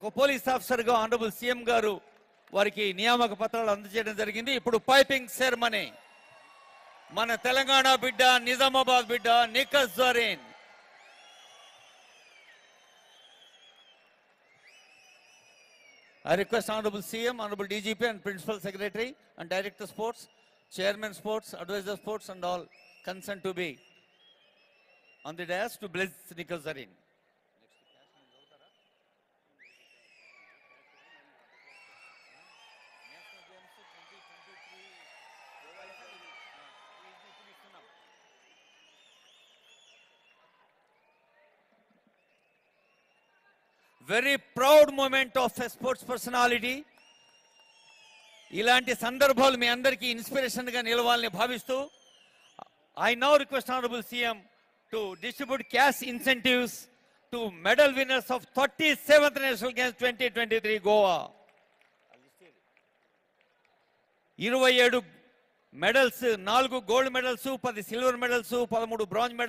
ఒక police officer గా honourable CM గారు వారికి నియామక పత్రాలు అందజేయడం జరిగింది. ఇప్పుడు పైపింగ్ సెరమనీ మన తెలంగాణ బిడ్డ నిజామాబాద్ బిడ్డ Nikhat Zareen. I request Honorable CM, Honorable DGP and Principal Secretary and Director Sports, Chairman Sports, Advisor Sports and all concerned to be on the dais to bless Nikhil Zareen. Very proud moment of a sports personality. ఇలాంటి సందర్భాలు మీ అందరికీ inspiration గా నిలవాలని భావిస్తూ I now request Honorable CM to distribute cash incentives to medal winners of 37th National Games 2023 Goa. 27 medals, 4 gold medals, 10 silver medals, 13 bronze medals.